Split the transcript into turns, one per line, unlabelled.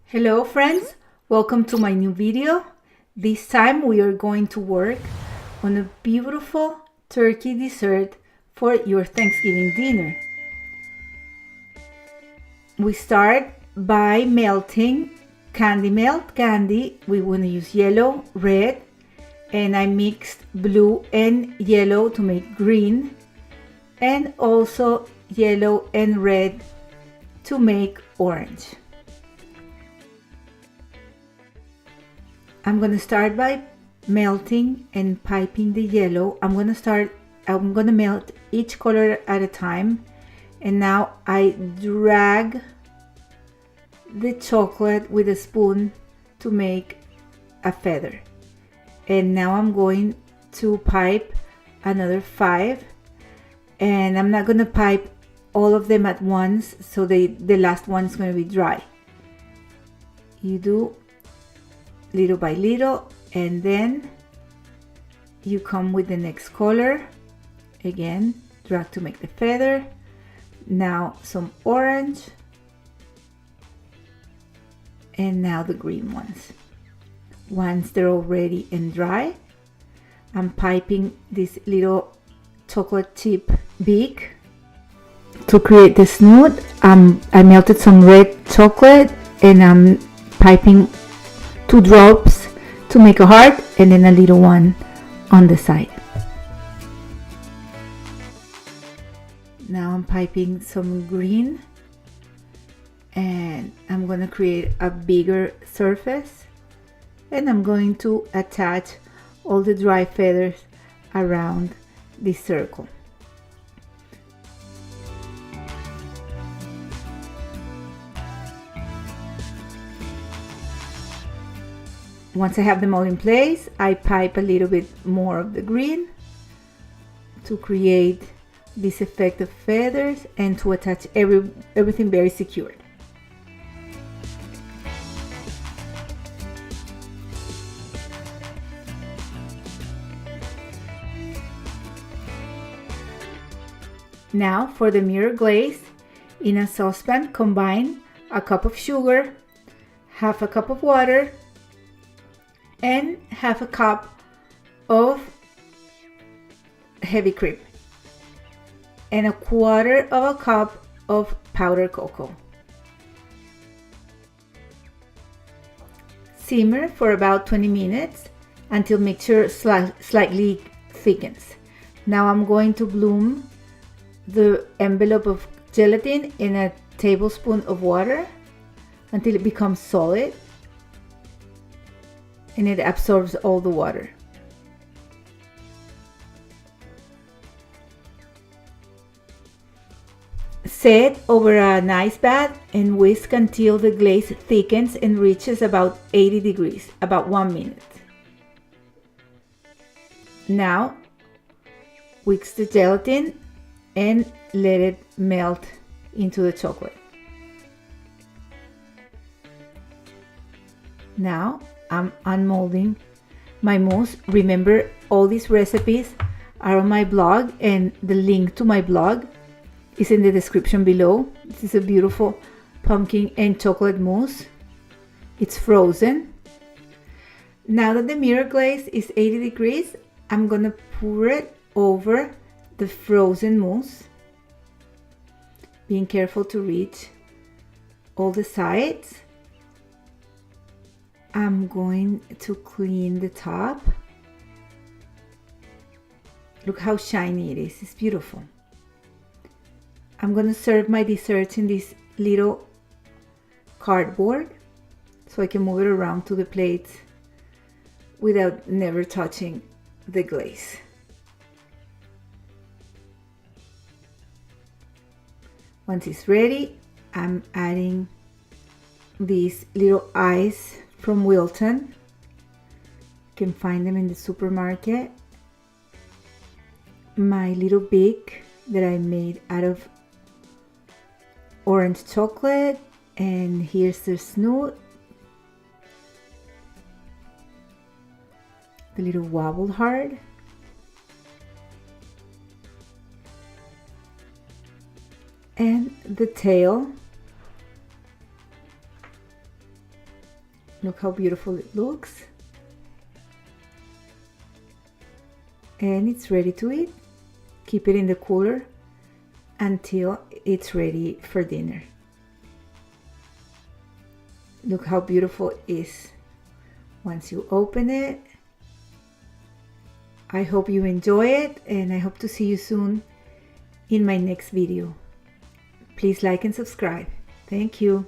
Hello friends, welcome to my new video. This time we are going to work on a beautiful turkey dessert for your Thanksgiving dinner. We start by melting candy. We want to use yellow, red, and I mixed blue and yellow to make green, and also yellow and red to make orange. I'm going to start by melting and piping the yellow. I'm going to melt each color at a time. And now I drag the chocolate with a spoon to make a feather. And now I'm going to pipe another 5. And I'm not going to pipe all of them at once, so the last one is going to be dry. You do little by little, and then you come with the next color. Again, drag to make the feather. Now some orange, and now the green ones. Once they're all ready and dry, I'm piping this little chocolate chip beak to create the snoot. I melted some red chocolate, and I'm piping 2 drops to make a heart, and then a little one on the side. Now I'm piping some green, and I'm going to create a bigger surface, and I'm going to attach all the dry feathers around this circle. Once I have them all in place, I pipe a little bit more of the green to create this effect of feathers and to attach everything very secured. Now for the mirror glaze, in a saucepan combine a cup of sugar, half a cup of water, and half a cup of heavy cream, and a quarter of a cup of powdered cocoa. Simmer for about 20 minutes until mixture slightly thickens. Now I'm going to bloom the envelope of gelatin in a tablespoon of water until it becomes solid and it absorbs all the water. Set over an ice bath and whisk until the glaze thickens and reaches about 80 degrees, about 1 minute. Now whisk the gelatin and let it melt into the chocolate. Now I'm unmolding my mousse. Remember, all these recipes are on my blog, and the link to my blog is in the description below. This is a beautiful pumpkin and chocolate mousse. It's frozen. Now that the mirror glaze is 80 degrees, I'm gonna pour it over the frozen mousse, being careful to reach all the sides. I'm going to clean the top. Look how shiny it is. It's beautiful. I'm going to serve my desserts in this little cardboard so I can move it around to the plates without never touching the glaze. Once it's ready, I'm adding these little eyes from Wilton. You can find them in the supermarket. My little beak that I made out of orange chocolate, and here's the snoot, the little wobble heart, and the tail Look how beautiful it looks. And it's ready to eat. Keep it in the cooler until it's ready for dinner. Look how beautiful it is once you open it. I hope you enjoy it, and I hope to see you soon in my next video. Please like and subscribe. Thank you.